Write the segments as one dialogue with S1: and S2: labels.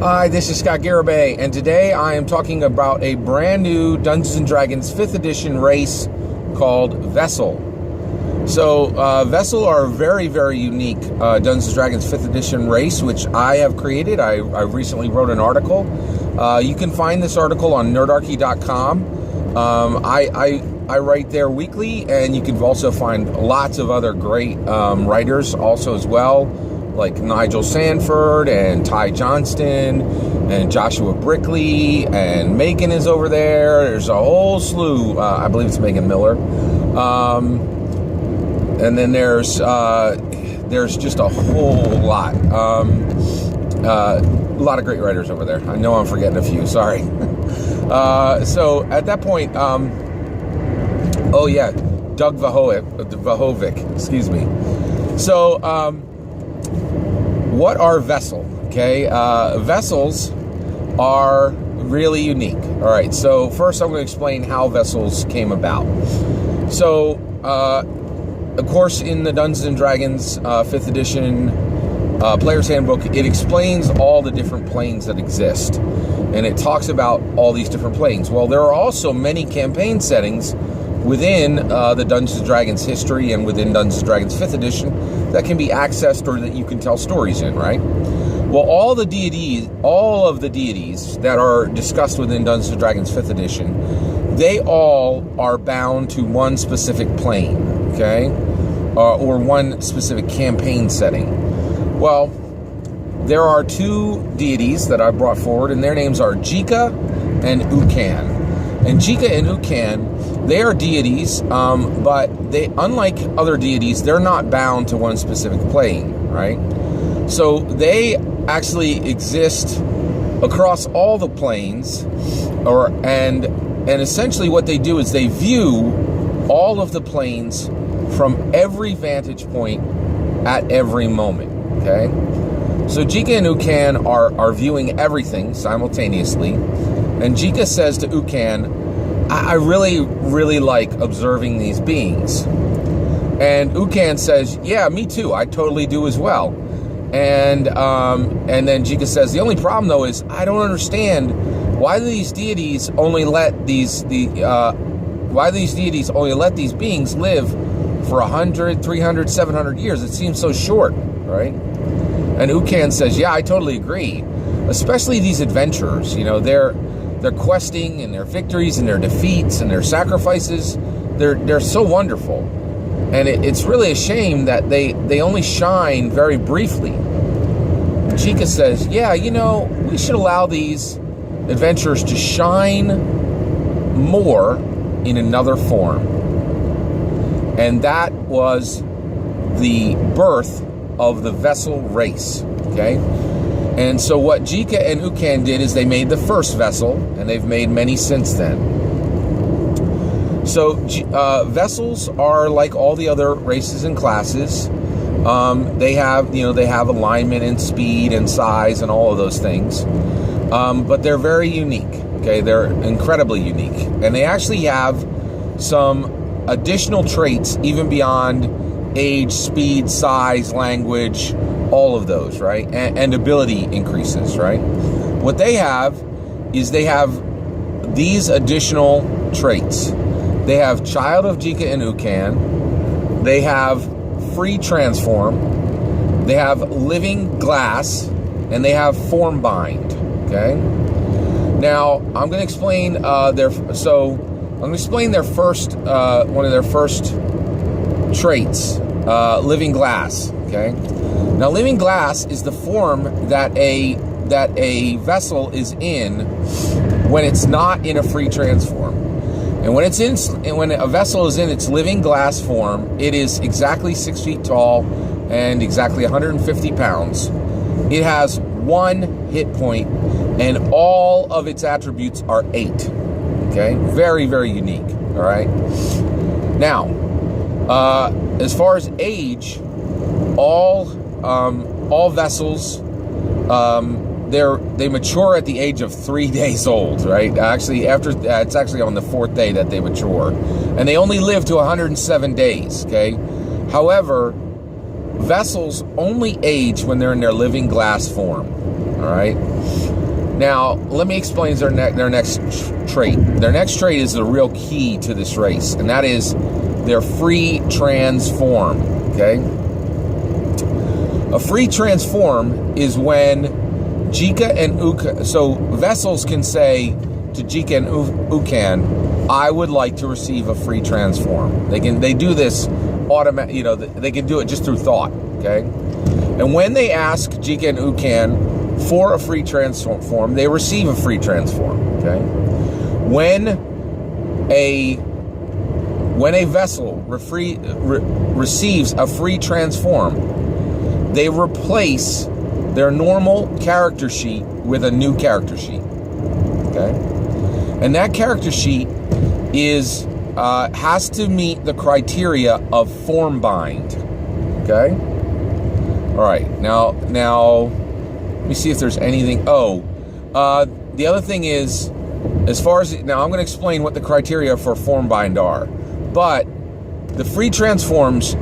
S1: Hi, this is Scott Garibay, and today I am talking about a brand new Dungeons & Dragons 5th edition race called Vessel. So, Vessel are a very, very unique Dungeons & Dragons 5th edition race, which I have created. I recently wrote an article. You can find this article on nerdarchy.com. I write there weekly, and you can also find lots of other great writers also as well, like Nigel Sanford and Ty Johnston and Joshua Brickley, and Megan is over there. There's a whole slew. I believe it's Megan Miller. And then there's just a whole lot. A lot of great writers over there. I know I'm forgetting a few. Sorry. So at that point, oh yeah, Doug Vahovic, excuse me. So, what are Vessel? Okay, Vessels are really unique. All right, so first I'm going to explain how Vessels came about. So, of course, in the Dungeons & Dragons 5th edition Player's Handbook, it explains all the different planes that exist. And it talks about all these different planes. Well, there are also many campaign settings within the Dungeons & Dragons history and within Dungeons & Dragons 5th edition that can be accessed or that you can tell stories in, right? Well, all of the deities that are discussed within Dungeons & Dragons 5th edition, they all are bound to one specific plane, okay? Or one specific campaign setting. Well, there are two deities that I brought forward, and their names are Jika and Ucan. And Jika and Ucan, they are deities, but they, unlike other deities, they're not bound to one specific plane, right? So they actually exist across all the planes, and essentially what they do is they view all of the planes from every vantage point at every moment, okay? So Jika and Ucan are viewing everything simultaneously, and Jika says to Ucan, I really, really like observing these beings. And Ucan says, yeah, me too. I totally do as well. And then Jika says, the only problem though is I don't understand why these deities only let these beings live for 100, 300, 700 years. It seems so short, right? And Ucan says, yeah, I totally agree. Especially these adventurers, you know, they're questing and their victories and their defeats and their sacrifices. They're so wonderful. And it's really a shame that they only shine very briefly. Jika says, yeah, you know, we should allow these adventurers to shine more in another form. And that was the birth of the Vessel race, okay? And so what Jika and Ucan did is they made the first Vessel, and they've made many since then. So Vessels are like all the other races and classes. They have alignment and speed and size and all of those things. But they're very unique, okay? They're incredibly unique. And they actually have some additional traits even beyond age, speed, size, language, all of those, right? And ability increases, right? What they have is they have these additional traits. They have Child of Jika and Ucan. They have Free Transform. They have Living Glass. And they have Form Bind, okay? Now, I'm going to explain their first, one of their first traits, Living Glass, okay? Now, Living Glass is the form that a vessel is in when it's not in a free transform. And when a vessel is in its Living Glass form, it is exactly 6 feet tall and exactly 150 pounds. It has 1 hit point, and all of its attributes are 8. Okay, very, very unique. All right. Now, as far as age, all vessels, they mature at the age of 3 days old, right? Actually, it's actually on the 4th day that they mature, and they only live to 107 days. Okay. However, vessels only age when they're in their Living Glass form. All right. Now, let me explain their next trait. Their next trait is the real key to this race, and that is their free transform. Okay. A free transform is when Jika and Ukan, so vessels can say to Jika and Ukan, I would like to receive a free transform. They do this automatic, they can do it just through thought, okay? And when they ask Jika and Ukan for a free transform, they receive a free transform, okay? When a vessel receives a free transform, they replace their normal character sheet with a new character sheet, okay? And that character sheet is has to meet the criteria of form bind, okay? All right, now let me see if there's anything. The other thing is, as far as now, I'm going to explain what the criteria for form bind are, but the free transforms.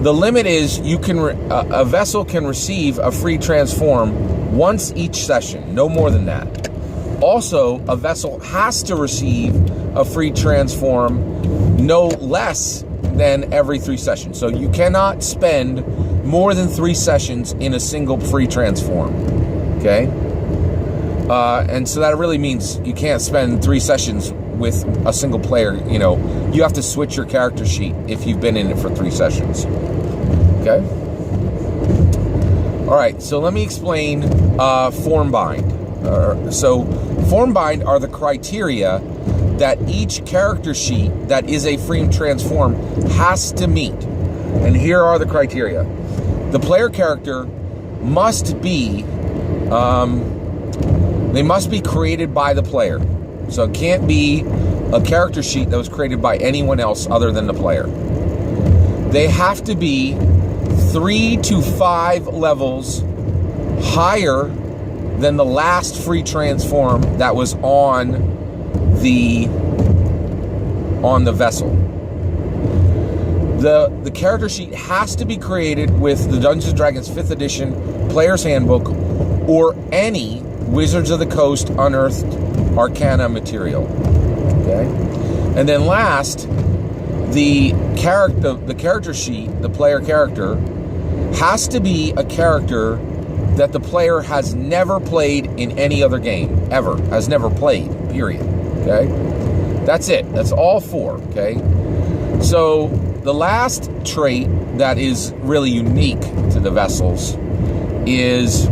S1: The limit is a vessel can receive a free transform once each session, no more than that. Also, a vessel has to receive a free transform no less than every 3 sessions. So you cannot spend more than 3 sessions in a single free transform, okay? And so that really means you can't spend 3 sessions with a single player. You have to switch your character sheet if you've been in it for 3 sessions. Okay? All right, so let me explain form bind. So form bind are the criteria that each character sheet that is a free transform has to meet. And here are the criteria. The player character must be, they must be created by the player. So it can't be a character sheet that was created by anyone else other than the player. They have to be 3 to 5 levels higher than the last free transform that was on the vessel. The character sheet has to be created with the Dungeons & Dragons 5th edition Player's Handbook or any Wizards of the Coast Unearthed Arcana material. Okay? And then last, the character sheet, the player character, has to be a character that the player has never played in any other game, ever. Has never played, period. Okay? That's it. That's all 4, okay? So the last trait that is really unique to the vessels is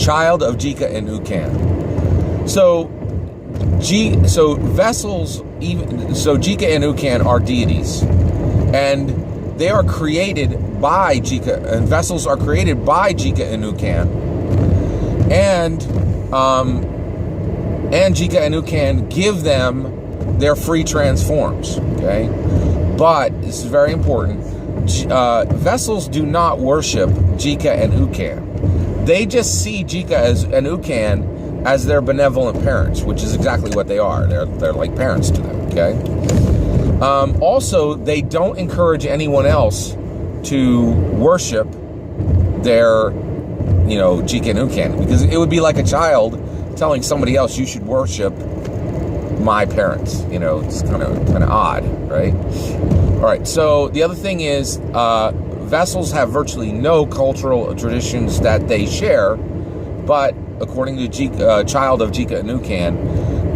S1: Child of Jika and Ukan. So vessels, so Jika and Ukan are deities, and they are created by Jika, and vessels are created by Jika and Ukan, and Jika and Ukan give them their free transforms. Okay, but this is very important. Vessels do not worship Jika and Ukan. They just see Jika and Ukan as their benevolent parents, which is exactly what they are. They're like parents to them, okay? Also, they don't encourage anyone else to worship their, Jika and Ukan, because it would be like a child telling somebody else you should worship my parents. It's kind of odd, right? All right, so the other thing is, vessels have virtually no cultural traditions that they share, but according to Child of Jika and Ukan,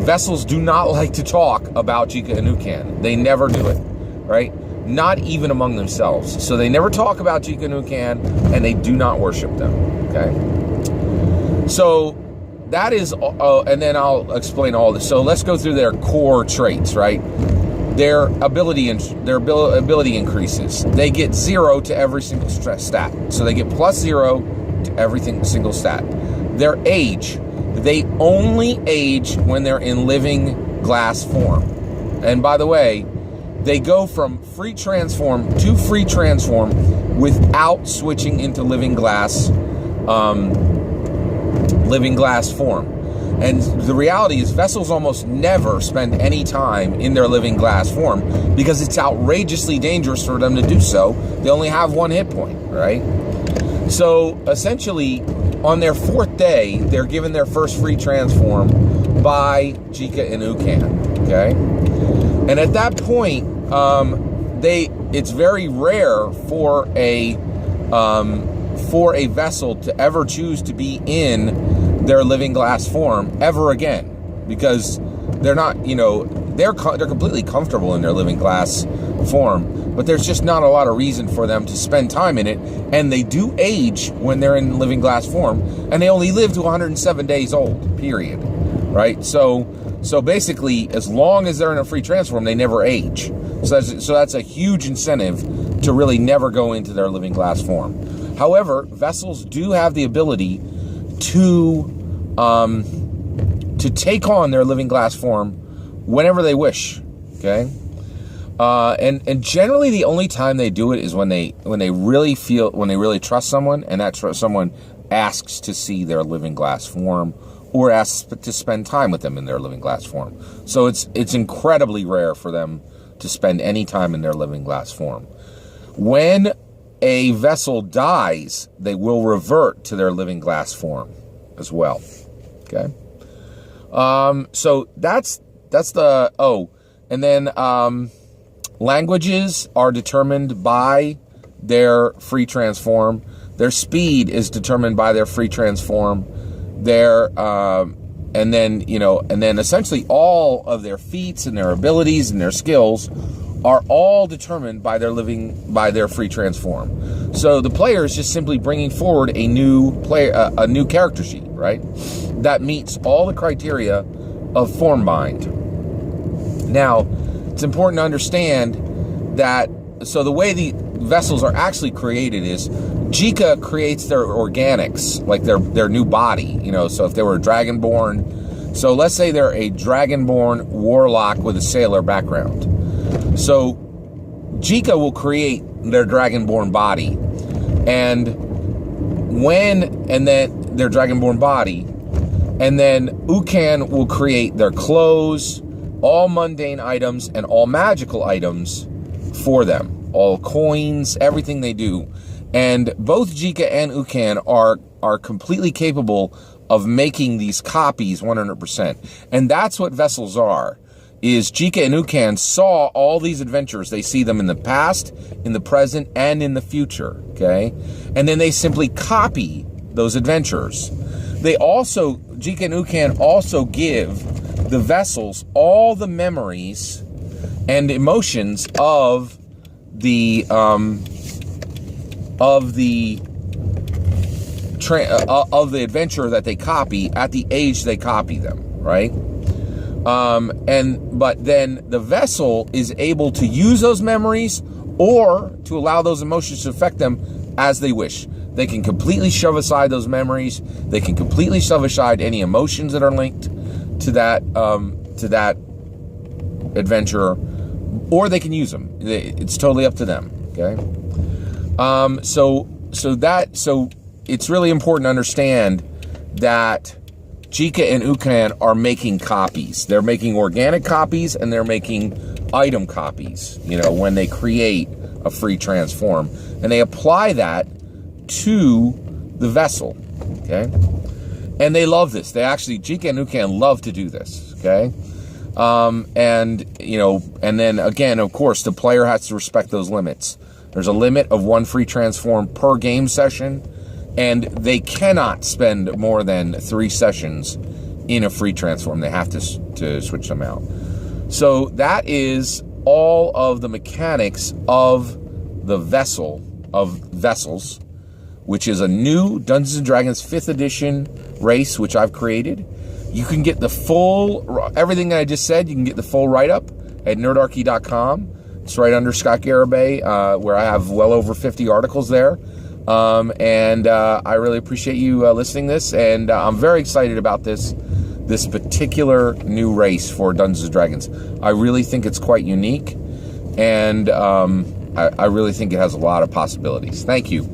S1: vessels do not like to talk about Jika and Ukan. They never do it, right? Not even among themselves. So they never talk about Jika and Ukan, and they do not worship them, okay? So that is, and then I'll explain all this. So let's go through their core traits, right? Their ability increases. They get 0 to every single stat. So they get +0 to every single stat. Their age, they only age when they're in living glass form. And by the way, they go from free transform to free transform without switching into living glass form. And the reality is vessels almost never spend any time in their living glass form because it's outrageously dangerous for them to do so. They only have 1 hit point, right? So essentially, on their 4th day, they're given their first free transform by Jika and Ukan, okay? And at that point, it's very rare for a vessel to ever choose to be in their living glass form ever again, because they're not, they're completely comfortable in their living glass form, but there's just not a lot of reason for them to spend time in it, and they do age when they're in living glass form, and they only live to 107 days old, period, right? So basically, as long as they're in a free transform, they never age. So that's a huge incentive to really never go into their living glass form. However, vessels do have the ability to take on their living glass form whenever they wish, okay? And generally the only time they do it is when they really trust someone, and that someone asks to see their living glass form or asks to spend time with them in their living glass form. So it's incredibly rare for them to spend any time in their living glass form. When a vessel dies, they will revert to their living glass form as well, okay? So that's the, and then languages are determined by their free transform. Their speed is determined by their free transform. And then essentially all of their feats and their abilities and their skills are all determined by their free transform. So the player is just simply bringing forward a new character sheet, right? That meets all the criteria of form bind. Now, it's important to understand that, so the way the vessels are actually created is Jika creates their organics, like their new body, so if they were dragonborn, so let's say they're a dragonborn warlock with a sailor background. So Jika will create their dragonborn body, and then their dragonborn body, and then Ukan will create their clothes, all mundane items and all magical items for them, all coins, everything they do. And both Jika and Ukan are completely capable of making these copies 100%. And that's what vessels are, is Jika and Ukan saw all these adventures. They see them in the past, in the present, and in the future, okay? And then they simply copy those adventures. Jika and Ukan also give the vessels all the memories and emotions of the adventure that they copy at the age they copy them, right? But then the vessel is able to use those memories or to allow those emotions to affect them as they wish. They can completely shove aside those memories. They can completely shove aside any emotions that are linked to that adventure, or they can use them. It's totally up to them. Okay. So it's really important to understand that Jika and Ukan are making copies. They're making organic copies and they're making item copies, when they create a free transform, and they apply that to the vessel. Okay. And they love this. Jika and Ukan love to do this, okay? And then again, of course, the player has to respect those limits. There's a limit of 1 free transform per game session, and they cannot spend more than 3 sessions in a free transform. They have to switch them out. So that is all of the mechanics of the vessels, which is a new Dungeons & Dragons 5th edition race, which I've created. You can get everything that I just said, you can get the full write-up at nerdarchy.com. It's right under Scott Garibay, where I have well over 50 articles there. And I really appreciate you listening to this, and I'm very excited about this particular new race for Dungeons & Dragons. I really think it's quite unique, and I really think it has a lot of possibilities. Thank you.